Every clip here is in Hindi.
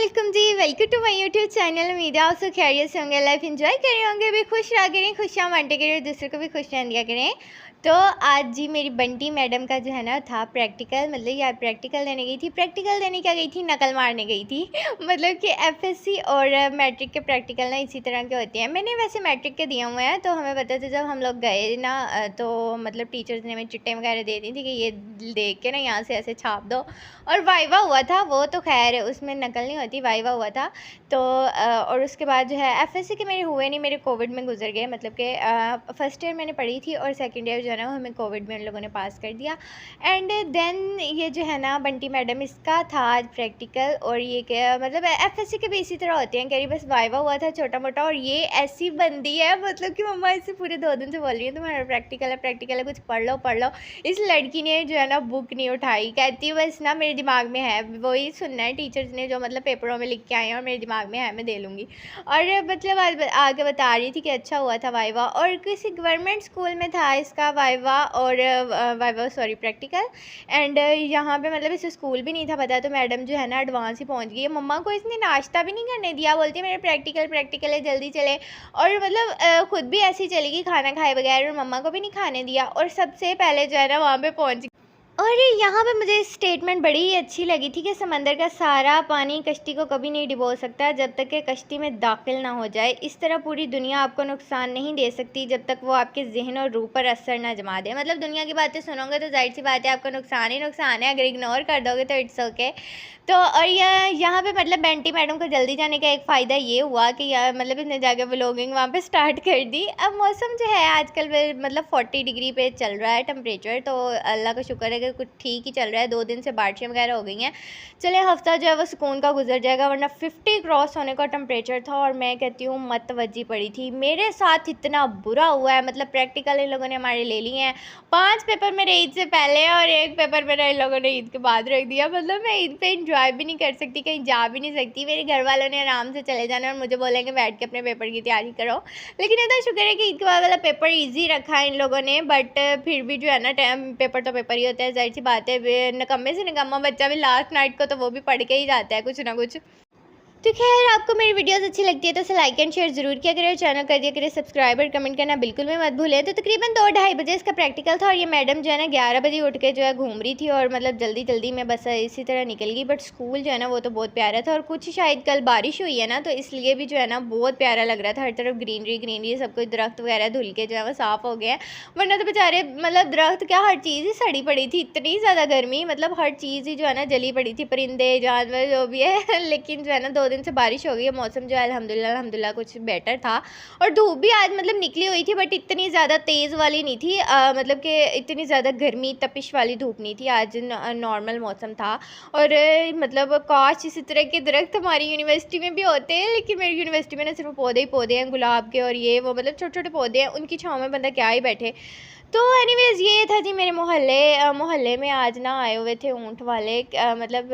वेलकम जी, welcome to my YouTube channel. उम्मीद है आप सब खैरियत से होंगे, लाइफ एंजॉय कर रहे होंगे, भी खुश रहा करें, खुशियाँ बांटे करें, दूसरों को भी खुश रहने दिया करें। तो आज जी मेरी बंटी मैडम का जो है ना था प्रैक्टिकल, मतलब यार प्रैक्टिकल देने गई थी। प्रैक्टिकल देने क्या गई थी, नकल मारने गई थी। मतलब कि एफएससी और मैट्रिक के प्रैक्टिकल ना इसी तरह के होते हैं। मैंने वैसे मैट्रिक के दिए हुए हैं, तो हमें पता था जब हम लोग गए ना तो मतलब टीचर्स ने हमें चिट्टे वगैरह दे दी थी कि ये देख के ना यहाँ से ऐसे छाप दो। और वाइवा हुआ था, वो तो खैर उसमें नकल नहीं होती, वाइवा हुआ था। तो और उसके बाद जो है एफएससी के मेरे हुए नहीं, मेरे कोविड में गुजर गए। मतलब कि फर्स्ट ईयर मैंने पढ़ी थी और सेकंड ईयर जो है ना हमें कोविड में उन लोगों ने पास कर दिया। एंड देन ये जो है ना बंटी मैडम, इसका था आज प्रैक्टिकल। और ये क्या मतलब एफएससी के भी इसी तरह होते हैं, कह रही बस वाइवा हुआ था छोटा मोटा। और ये ऐसी बंदी है, मतलब कि मम्मा इससे पूरे 2 दिन से बोल रही है तुम्हारा प्रैक्टिकल है, प्रैक्टिकल है, कुछ पढ़ लो पढ़ लो। इस लड़की ने जो है ना बुक नहीं उठाई, कहती है बस ना मेरे दिमाग में है, वही सुनना है टीचर्स ने जो मतलब पेपरों में लिख के आए हैं, और मेरे दिमाग में है, मैं दे लूँगी। और मतलब आज आगे बता रही थी कि अच्छा हुआ था वाइवा, और किसी गवर्नमेंट स्कूल में था इसका वाइवा और वाइवा सॉरी प्रैक्टिकल। एंड यहाँ पे मतलब इसे स्कूल भी नहीं था पता, तो मैडम जो है ना एडवांस ही पहुँच गई है। मम्मा को इसने नाश्ता भी नहीं करने दिया, बोलती है मेरे प्रैक्टिकल प्रैक्टिकल है, जल्दी चले। और मतलब खुद भी ऐसी चली गई खाना खाए बगैर, और मम्मा को भी नहीं खाने दिया, और सबसे पहले जो है ना वहाँ पे पहुँच। और यहाँ पे मुझे स्टेटमेंट बड़ी ही अच्छी लगी थी कि समंदर का सारा पानी कश्ती को कभी नहीं डुबो सकता जब तक कि कश्ती में दाखिल ना हो जाए। इस तरह पूरी दुनिया आपको नुकसान नहीं दे सकती जब तक वो आपके जहन और रूह पर असर ना जमा दे। मतलब दुनिया की बातें सुनोगे तो जाहिर सी बात है आपको नुकसान ही नुकसान है, अगर इग्नोर कर दोगे तो इट्स ओके। तो और यहाँ पे मतलब बंटी मैडम को जल्दी जाने का एक फ़ायदा ये हुआ कि यार मतलब इसने जाके व्लॉगिंग वहाँ पे स्टार्ट कर दी। अब मौसम जो है आजकल मतलब 40 डिग्री पे चल रहा है टेम्परेचर, तो अल्लाह का शुक्र है कि कुछ ठीक ही चल रहा है। 2 दिन से बारिशें वगैरह हो गई हैं, चले हफ्ता जो है वो सुकून का गुजर जाएगा, वरना 50 क्रॉस होने का टेम्परेचर था। और मैं कहती हूँ मतवज्जी पड़ी थी, मेरे साथ इतना बुरा हुआ है। मतलब प्रैक्टिकल इन लोगों ने हमारे ले लिए हैं, 5 पेपर मेरे ईद से पहले और 1 पेपर मेरा इन लोगों ने ईद के बाद रख दिया। मतलब मैं ईद पे इंजॉय भी नहीं कर सकती, कहीं जा भी नहीं सकती। मेरे घर वालों ने आराम से चले जाना और मुझे बोलेंगे बैठ के अपने पेपर की तैयारी करो। लेकिन इतना शुक्र है कि ईद के बाद वाला पेपर ईजी रखा है इन लोगों ने, बट फिर भी जो है ना टाइम पेपर तो पेपर ही होता है, जाहिर सी बात है। नकम्मे से निकम्मा बच्चा भी लास्ट नाइट को तो वो भी पढ़ के ही जाता है कुछ ना कुछ। तो खैर आपको मेरी वीडियोस अच्छी लगती है तो उसे लाइक एंड शेयर जरूर किया करें, और चैनल कर दिया करें सब्सक्राइब, और कमेंट करना बिल्कुल भी मत भूलें। तो तकरीबन 2-2:30 बजे इसका प्रैक्टिकल था, और ये मैडम जो है ना 11 बजे उठ के जो है घूम रही थी, और मतलब जल्दी जल्दी में बस इसी तरह निकल गई। बट स्कूल जो है ना वो तो बहुत प्यारा था, और कुछ शायद कल बारिश हुई है ना तो इसलिए भी जो है ना बहुत प्यारा लग रहा था। हर तरफ ग्रीनरी ग्रीनरी, सब कुछ दरख्त वगैरह धुल के जो है वो साफ़ हो गया है। वरना तो बेचारे मतलब दरख्त क्या हर चीज़ ही सड़ी पड़ी थी, इतनी ज़्यादा गर्मी, मतलब हर चीज़ ही जो है ना जली पड़ी थी, परिंदे जानवर जो भी है। लेकिन जो है ना 2 दिन से बारिश हो गई है, मौसम जो है अल्हम्दुलिल्लाह कुछ बेटर था। और धूप भी आज मतलब निकली हुई थी, बट इतनी ज़्यादा तेज़ वाली नहीं थी, मतलब कि इतनी ज़्यादा गर्मी तपिश वाली धूप नहीं थी, आज नॉर्मल मौसम था। और मतलब काश इसी तरह के दरख्त हमारी यूनिवर्सिटी में भी होते हैं, लेकिन मेरी यूनिवर्सिटी में ना सिर्फ पौधे ही पौधे हैं गुलाब के, और ये वो मतलब छोटे छोटे पौधे हैं, उनकी छाँव में बंदा क्या ही बैठे। तो एनीवेज़ ये था जी मेरे मोहल्ले में आज ना आए हुए थे ऊँट वाले, मतलब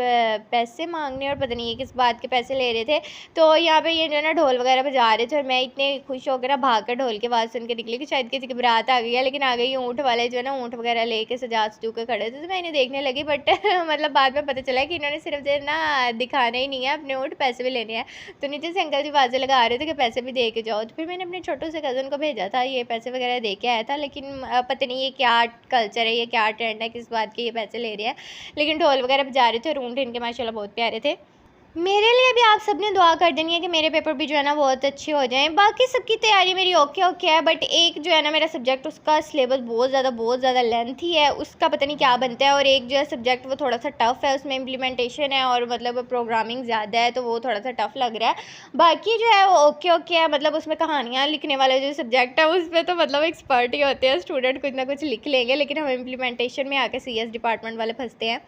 पैसे मांगने, और पता नहीं ये किस बात के पैसे ले रहे थे। तो यहाँ पे ये जो है ना ढोल वगैरह बजा रहे थे, और मैं इतने खुश होकर ना भाग कर ढोल की आवाज़ सुन के निकली कि शायद किसी की बारात आ गई है। लेकिन आ गई ऊँट वाले जो है ना ऊँट वगैरह लेके सजा सजू के खड़े थे, तो मैं इन्हें देखने लगी। बट मतलब बाद में पता चला कि इन्होंने सिर्फ जो है ना दिखाना ही नहीं है अपने ऊँट, पैसे भी लेने हैं। तो नीचे से अंकल जी आवाज़ें लगा रहे थे कि पैसे भी दे के जाओ। तो फिर मैंने अपने छोटू से कज़न को भेजा था, ये पैसे वगैरह दे के आया था। लेकिन पता नहीं ये क्या कल्चर है, ये क्या ट्रेंड है, किस बात के ये पैसे ले रहे हैं। लेकिन ढोल वगैरह बजा रहे थे, और ऊँट इनके माशाल्लाह बहुत प्यारे थे। मेरे लिए भी आप सबने दुआ कर देनी है कि मेरे पेपर भी जो है ना बहुत अच्छे हो जाएं। बाकी सबकी तैयारी मेरी ओके ओके है, बट एक जो है ना मेरा सब्जेक्ट, उसका सिलेबस बहुत ज़्यादा लेंथी है, उसका पता नहीं क्या बनता है। और एक जो है सब्जेक्ट वो थोड़ा सा टफ़ है, उसमें इम्प्लीमेंटेशन है और मतलब प्रोग्रामिंग ज़्यादा है, तो वो थोड़ा सा टफ़ लग रहा है। बाकी जो है वो ओके ओके है, मतलब उसमें कहानियाँ लिखने वाले जो सब्जेक्ट है उसमें तो मतलब एक्सपर्ट ही होते हैं, स्टूडेंट कुछ ना कुछ लिख लेंगे, लेकिन हम इम्प्लीमेंटेशन में आके CS डिपार्टमेंट वाले फंसते हैं।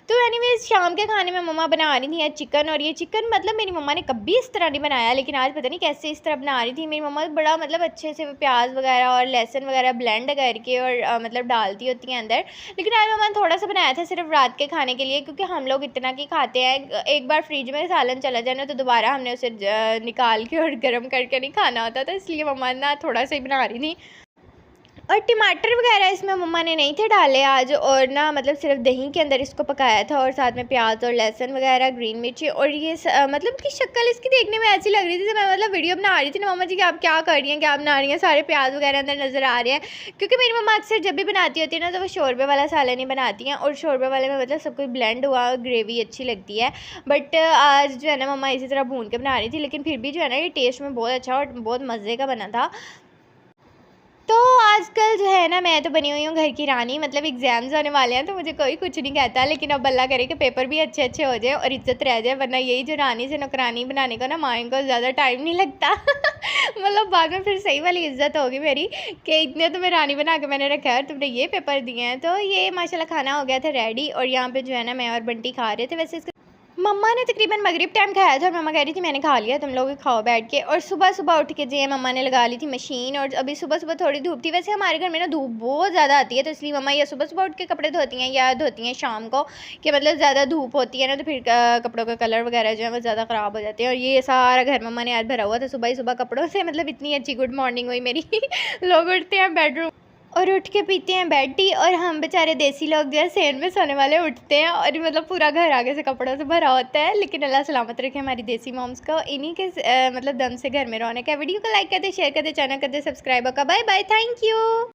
तो एनीवेज़ शाम के खाने में मम्मा बना रही थी चिकन, और ये चिकन मतलब मेरी मम्मा ने कभी इस तरह नहीं बनाया, लेकिन आज पता नहीं कैसे इस तरह बना रही थी। मेरी मम्मा बड़ा मतलब अच्छे से प्याज वगैरह और लहसुन वगैरह ब्लेंड करके और मतलब डालती होती हैं अंदर। लेकिन आज मम्मा ने थोड़ा सा बनाया था सिर्फ रात के खाने के लिए, क्योंकि हम लोग इतना की खाते हैं, एक बार फ्रिज में सालन चला जाए ना तो दोबारा हमने उसे निकाल के और गर्म करके नहीं खाना होता था, इसलिए मम्मा ना थोड़ा सा ही बना रही थी। और टमाटर वगैरह इसमें मम्मा ने नहीं थे डाले आज, और ना मतलब सिर्फ दही के अंदर इसको पकाया था, और साथ में प्याज और लहसुन वगैरह, ग्रीन मिर्ची, और ये मतलब कि शक्ल इसकी देखने में ऐसी लग रही थी। मैं मतलब वीडियो बना रही थी ना मम्मा जी कि आप क्या कर रही हैं, क्या बना रही हैं, सारे प्याज वगैरह अंदर नज़र आ रहे हैं। क्योंकि मेरी मम्मा अक्सर जब भी बनाती होती है ना तो वो शोरबे वाला सालन ही बनाती हैं, और शोरबे वाले में मतलब सब कुछ ब्लेंड हुआ ग्रेवी अच्छी लगती है। बट आज जो है ना मम्मा इसी तरह भून के बना रही थी, लेकिन फिर भी जो है ना ये टेस्ट में बहुत अच्छा और बहुत मज़े का बना था। तो आजकल जो है ना मैं तो बनी हुई हूँ घर की रानी, मतलब एग्ज़ाम्स होने वाले हैं तो मुझे कोई कुछ नहीं कहता, लेकिन अब अल्लाह करे कि पेपर भी अच्छे अच्छे हो जाए और इज़्ज़त रह जाए, वरना यही जो रानी से नौकरानी बनाने को ना माँ को ज़्यादा टाइम नहीं लगता। मतलब बाद में फिर सही वाली इज़्ज़त होगी मेरी कि इतने तो मैं रानी बना के मैंने रखा है और तुमने ये पेपर दिए हैं। तो ये माशाल्लाह खाना हो गया था रेडी, और यहाँ पे जो है ना मैं और बंटी खा रहे थे। वैसे इसका मम्मा ने तकरीबन मगरिब टाइम खाया था, और मम्मा कह रही थी मैंने खा लिया, तुम लोग खाओ बैठ के। और सुबह सुबह उठ के जो है मम्मा ने लगा ली थी मशीन, और अभी सुबह सुबह थोड़ी धूप थी। वैसे हमारे घर में ना धूप बहुत ज़्यादा आती है, तो इसलिए मम्मा या सुबह सुबह उठ के कपड़े धोती हैं या धोती हैं शाम को, कि मतलब ज़्यादा धूप होती है ना तो फिर कपड़ों का कलर वगैरह जो है वो ज़्यादा ख़राब हो जाते हैं। और ये सारा घर मम्मा ने आज भरा हुआ था सुबह ही सुबह कपड़ों से, मतलब इतनी अच्छी गुड मॉर्निंग हुई मेरी। लोग उठते हैं बेडरूम और उठ के पीते हैं बेड टी, और हम बेचारे देसी लोग जो है सेन में सोने वाले उठते हैं, और मतलब पूरा घर आगे से कपड़ों से भरा होता है। लेकिन अल्लाह सलामत रखे हमारी देसी मॉम्स को, इन्हीं के मतलब दम से घर में रौनक है। वीडियो को लाइक कर दे, शेयर कर दे, चैनल कर दे सब्सक्राइब का। Bye bye, thank you.